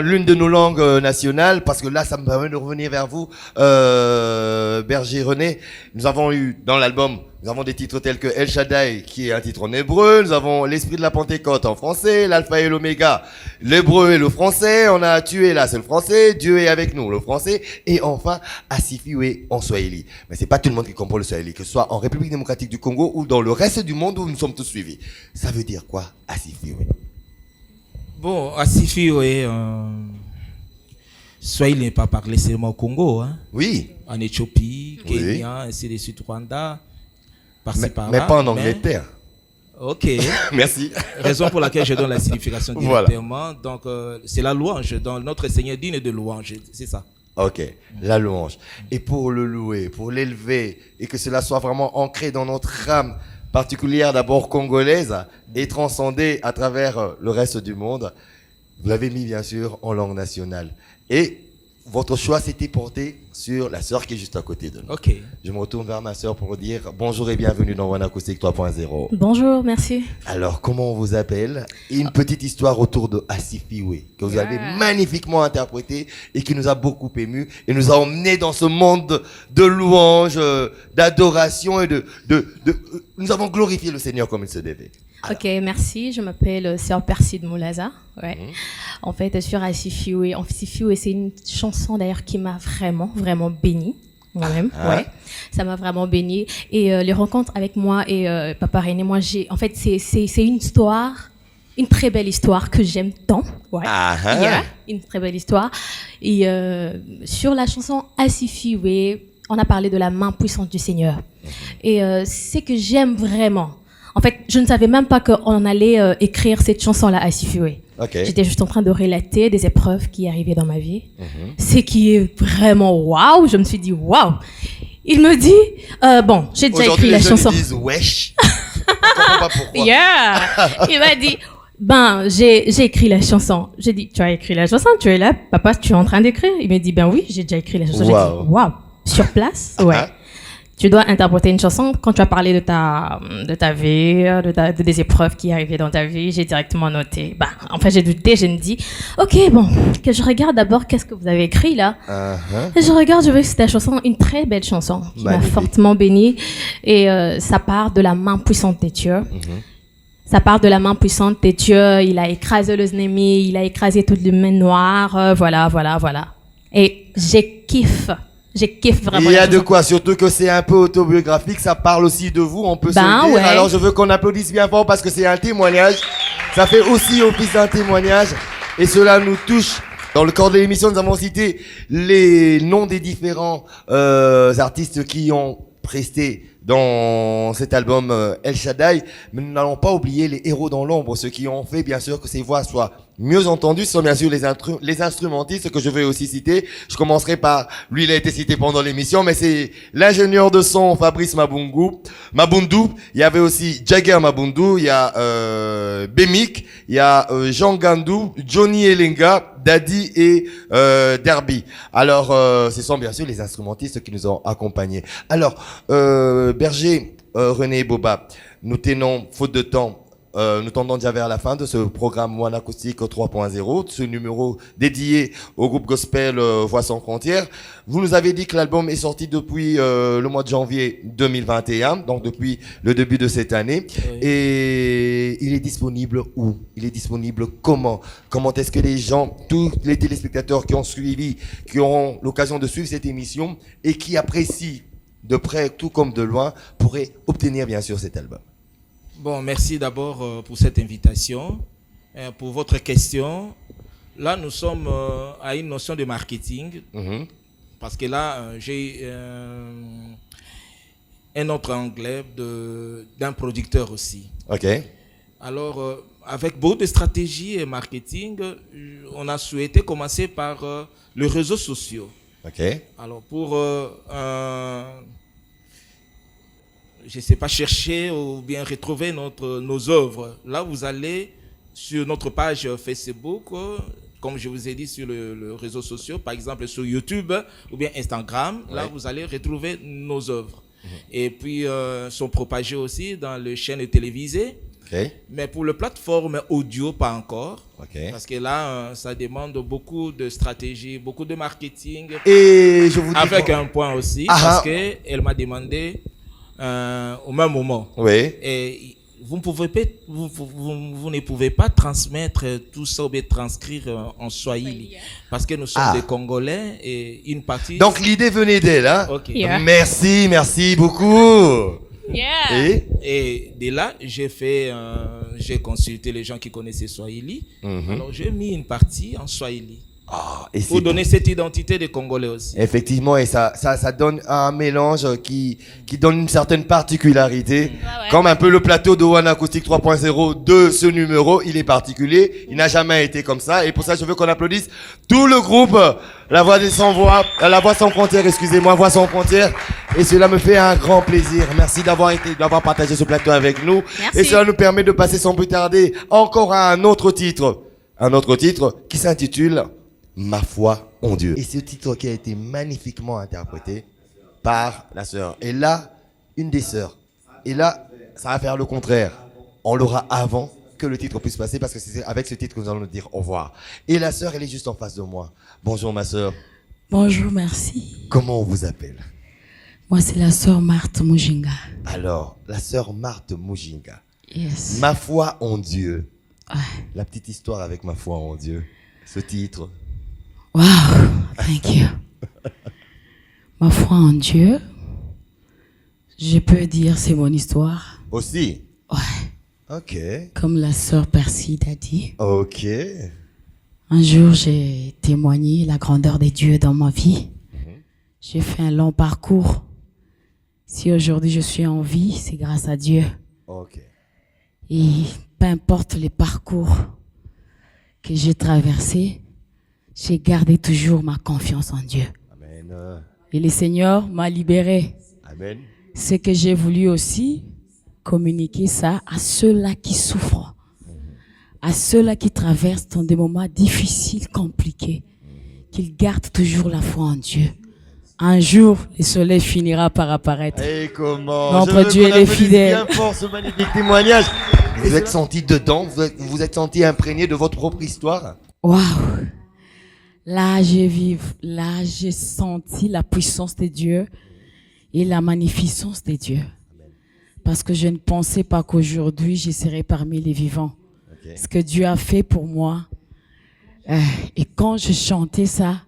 l'une de nos langues nationales, parce que là, ça me permet de revenir vers vous, Berger René. Nous avons eu dans l'album, nous avons des titres tels que El Shaddai, qui est un titre en hébreu, nous avons L'Esprit de la Pentecôte en français, L'Alpha et l'Oméga, l'hébreu et le français, on a Tu es là, c'est le français, Dieu est avec nous, le français, et enfin Asifiwe en Swahili. Mais c'est pas tout le monde qui comprend le Swahili, que ce soit en République démocratique du Congo ou dans le reste du monde où nous sommes tous suivis. Ça veut dire quoi, Asifiwe? Bon, Asifi, oui. Swahili n'est pas parlé seulement au Congo. Hein. Oui. En Éthiopie, Kenya, ainsi de suite, Rwanda. Mais pas en Angleterre. Ok. Merci. Raison pour laquelle je donne la signification directement. Voilà. Donc, c'est la louange. Dans notre Seigneur digne de louange. C'est ça. Ok, la louange. Et pour le louer, pour l'élever, et que cela soit vraiment ancré dans notre âme particulière, d'abord congolaise, et transcendé à travers le reste du monde, vous l'avez mis bien sûr en langue nationale. Et votre choix s'était porté sur la sœur qui est juste à côté de nous. Ok. Je me retourne vers ma sœur pour dire bonjour et bienvenue dans One Acoustic 3.0. Bonjour, merci. Alors, comment on vous appelle? Et une petite histoire autour de Asifiwe, que vous avez magnifiquement interprété et qui nous a beaucoup ému et nous a emmenés dans ce monde de louange, d'adoration et nous avons glorifié le Seigneur comme il se devait. Alors. Ok, merci. Je m'appelle Sœur Perside Moulaza. Ouais. En fait, sur Asifiwe, c'est une chanson d'ailleurs qui m'a vraiment bénie. Moi-même, ouais. Ça m'a vraiment bénie. Et les rencontres avec moi et Papa René, en fait, c'est une histoire, une très belle histoire que j'aime tant. Ouais. Une très belle histoire. Et sur la chanson Asifiwe, on a parlé de la main puissante du Seigneur. Et c'est que j'aime vraiment. En fait, je ne savais même pas qu'on allait écrire cette chanson-là à Asifiwe. Okay. J'étais juste en train de relater des épreuves qui arrivaient dans ma vie. C'est qui est vraiment waouh. Je me suis dit waouh. Il me dit bon, j'ai déjà écrit la chanson. Aujourd'hui, les jeunes disent wesh. On comprend pas pourquoi. Il m'a dit j'ai écrit la chanson. J'ai dit tu as écrit la chanson, tu es là, papa, tu es en train d'écrire. Il m'a dit ben oui, j'ai déjà écrit la chanson. J'ai dit waouh, sur place, ouais. Tu dois interpréter une chanson. Quand tu as parlé de ta vie, des épreuves qui arrivaient dans ta vie, j'ai directement noté. Enfin, j'ai douté, je me dis, ok, bon, que je regarde d'abord qu'est-ce que vous avez écrit là. Et je regarde, je vois que c'est ta chanson, une très belle chanson qui m'a fortement bénie. Et ça part de la main puissante des dieux. Ça part de la main puissante des dieux. Il a écrasé le ennemi, il a écrasé toutes les mains noires. Voilà. Et j'ai kiffé vraiment. Il y a de quoi, surtout que c'est un peu autobiographique, ça parle aussi de vous, on peut se le dire. Ouais. Alors je veux qu'on applaudisse bien fort parce que c'est un témoignage. Ça fait aussi office d'un témoignage et cela nous touche. Dans le corps de l'émission, nous avons cité les noms des différents artistes qui ont presté dans cet album El Shaddai, mais nous n'allons pas oublier les héros dans l'ombre, ceux qui ont fait bien sûr que ces voix soient mieux entendues. Ce sont bien sûr les instrumentistes que je vais aussi citer. Je commencerai par, lui il a été cité pendant l'émission, mais c'est l'ingénieur de son Fabrice Mabundu. Il y avait aussi Jagger Mabundu, il y a Bemik, il y a Jean Gandou, Johnny Elenga, Daddy et Derby. Alors ce sont bien sûr les instrumentistes qui nous ont accompagnés. Alors Berger, René Boba, nous tenons, faute de temps, nous tendons déjà vers la fin de ce programme One Acoustic 3.0, ce numéro dédié au groupe gospel Voix sans frontières. Vous nous avez dit que l'album est sorti depuis le mois de janvier 2021, donc depuis le début de cette année. Oui. Et il est disponible où? Il est disponible comment? Comment est-ce que les gens, tous les téléspectateurs qui ont suivi, qui auront l'occasion de suivre cette émission et qui apprécient de près tout comme de loin, pourraient obtenir bien sûr cet album? Bon, merci d'abord pour cette invitation. Pour votre question, là nous sommes à une notion de marketing, parce que là j'ai un autre anglais d'un producteur aussi. Ok. Alors avec beaucoup de stratégie et marketing, on a souhaité commencer par les réseaux sociaux. Ok. Alors pour je ne sais pas, chercher ou bien retrouver nos œuvres. Là, vous allez sur notre page Facebook, comme je vous ai dit, sur le réseau social, par exemple sur YouTube ou bien Instagram. Ouais. Là, vous allez retrouver nos œuvres. Et puis, sont propagées aussi dans les chaînes télévisées. Okay. Mais pour la plateforme audio, pas encore. Okay. Parce que là, ça demande beaucoup de stratégie, beaucoup de marketing. Et je vous dis avec un point aussi, parce qu'elle m'a demandé... au même moment. Oui. Et vous ne pouvez pas transmettre tout ça ou bien transcrire en Swahili. Parce que nous sommes des Congolais et une partie... Donc l'idée venait d'elle, hein? Okay. Yeah. Merci beaucoup. Et de là, j'ai consulté les gens qui connaissaient Swahili. Alors, j'ai mis une partie en Swahili. Pour donner cette identité des Congolais aussi. Effectivement, et ça donne un mélange qui donne une certaine particularité. Comme un peu le plateau de One Acoustic 3.0 de ce numéro, il est particulier, il n'a jamais été comme ça. Et pour ça, je veux qu'on applaudisse tout le groupe, la voix sans frontières, excusez-moi, voix sans frontières. Et cela me fait un grand plaisir. Merci d'avoir partagé ce plateau avec nous. Merci. Et cela nous permet de passer sans plus tarder encore à un autre titre qui s'intitule Ma foi en Dieu. Et ce titre qui a été magnifiquement interprété par la sœur. Et là, une des sœurs. Et là, ça va faire le contraire. On l'aura avant que le titre puisse passer parce que c'est avec ce titre que nous allons nous dire au revoir. Et la sœur, elle est juste en face de moi. Bonjour ma sœur. Bonjour, merci. Comment on vous appelle? Moi, c'est la sœur Marthe Mujinga. Alors, la sœur Marthe Mujinga. Yes. Ma foi en Dieu. Ouais. La petite histoire avec ma foi en Dieu. Ce titre. Wow, thank you. Ma foi en Dieu, je peux dire c'est mon histoire. Aussi? Ouais. Ok. Comme la sœur Perside a dit. Ok. Un jour, j'ai témoigné la grandeur des dieux dans ma vie. J'ai fait un long parcours. Si aujourd'hui je suis en vie, c'est grâce à Dieu. Ok. Et peu importe les parcours que j'ai traversés, j'ai gardé toujours ma confiance en Dieu. Amen. Et le Seigneur m'a libéré. Amen. C'est que j'ai voulu aussi communiquer ça à ceux-là qui souffrent, à ceux-là qui traversent dans des moments difficiles, compliqués, qu'ils gardent toujours la foi en Dieu. Un jour, le soleil finira par apparaître. Et comment? Notre Dieu est fidèle. Bien fort ce magnifique témoignage. Vous êtes senti dedans, vous êtes senti imprégné de votre propre histoire? Waouh! Là, j'ai senti la puissance de Dieu et la magnificence de Dieu. Parce que je ne pensais pas qu'aujourd'hui, je serais parmi les vivants. Okay. Ce que Dieu a fait pour moi. Et quand je chantais ça,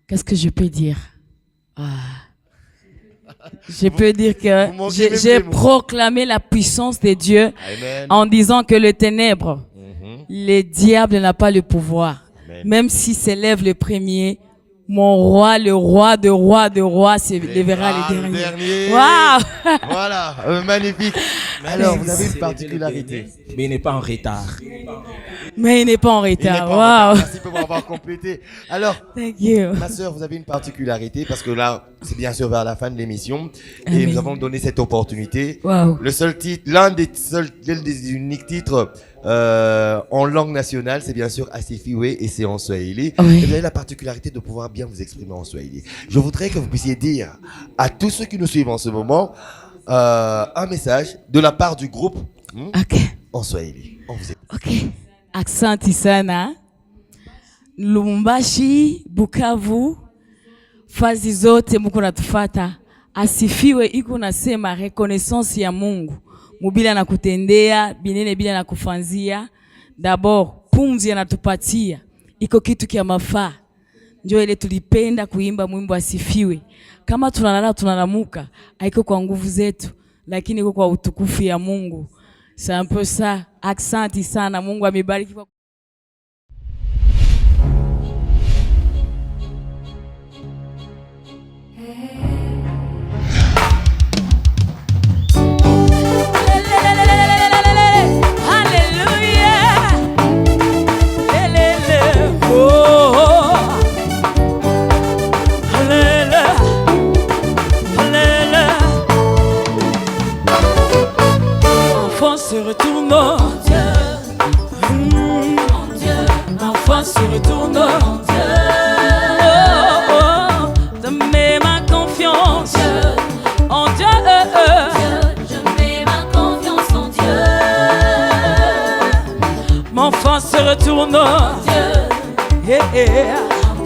qu'est-ce que je peux dire? Je peux dire que j'ai proclamé la puissance de Dieu. Amen. En disant que le ténèbre, le diable n'a pas le pouvoir. Amen. Même s'il s'élève le premier, mon roi, le roi de rois, se lèvera le dernier. Waouh! Voilà, magnifique. Alors, vous avez une particularité. Mais il n'est pas en retard. Mais il n'est pas en retard. Waouh! Merci pour m'avoir complété. Alors, thank you. Ma sœur, vous avez une particularité parce que là, c'est bien sûr vers la fin de l'émission et nous avons donné cette opportunité. Wow. Le seul titre, l'un des uniques titres en langue nationale, c'est bien sûr Asifiwe et c'est en Swahili. Oui. Et vous avez la particularité de pouvoir bien vous exprimer en Swahili. Je voudrais que vous puissiez dire à tous ceux qui nous suivent en ce moment un message de la part du groupe en Swahili. On vous écoute. Ok. Aksanti sana. Lubumbashi, Bukavu, fazi zote muko natufata. Asifiwe iko nasema reconnaissance ya Mungu. Mubila na kutendea, binene bila na kufanzia. D'abord, pumzi anatupatia. Iko kitu kia mafaa. Njoo ile tulipenda kuimba mwimbo Asifiwe. Kama tunalala tunalamuka, haiko kwa nguvu zetu, lakini iko kwa utukufu ya Mungu. C'est un peu ça. Aksanti sana. Mungu amebariki kwa se retourne en Dieu, ma foi se retourne en Dieu, je mets ma confiance en Dieu, je mets ma confiance en Dieu, ma foi se retourne en Dieu, en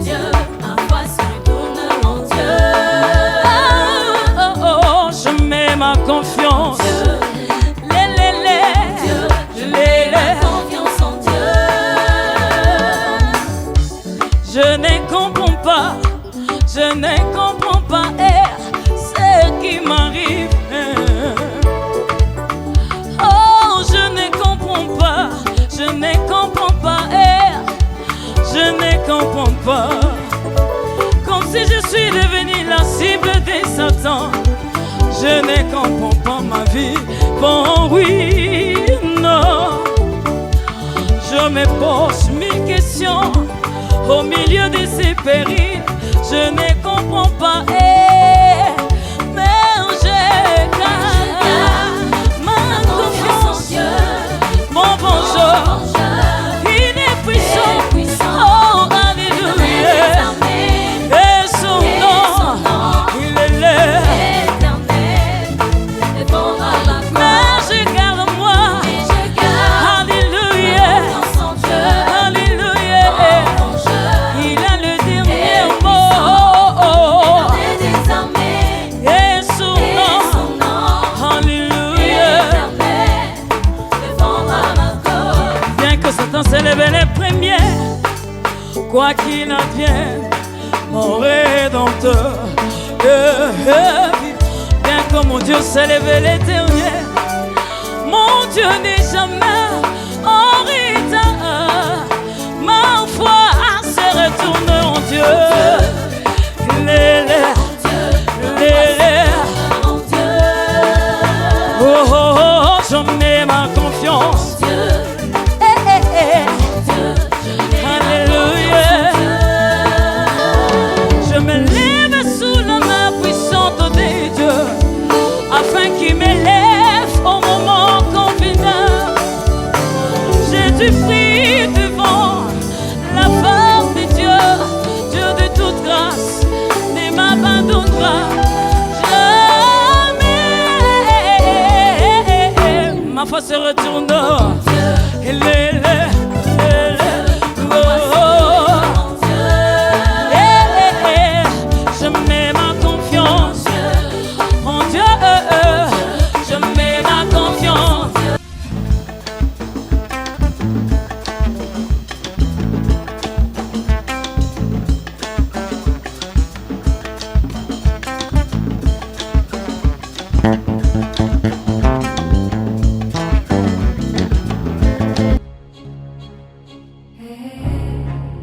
Dieu, ma foi se retourne en Dieu, je mets ma confiance. Je ne comprends pas ce qui m'arrive. comprends pas. Comme si je suis devenue la cible des Satans. Je ne comprends pas ma vie. Bon oui, non. Je me pose 1000 questions au milieu de ces périls. Je ne comprends pas. Mais je garde ma confiance en Dieu. Mon bonjour, il est puissant. Oh, alléluia. Et son nom, il est l'éternel. Mais je garde moi. Alléluia. Alléluia. Il a le dernier mot. Et son nom, alléluia. Bien que Satan s'élève les premiers, quoi qu'il advienne, mon rédempteur bien que mon Dieu s'élève les derniers, mon Dieu n'est jamais en retard. Ma foi se retourne en Dieu. Oh, oh, oh, j'en ai ma confiance. Alléluia. Je me lève sous la main puissante de Dieu, afin qu'il m'élève au moment convenable. J'ai du fruit devant la face de Dieu. Dieu de toute grâce ne m'abandonnera jamais. Ma foi se retourne. Elle est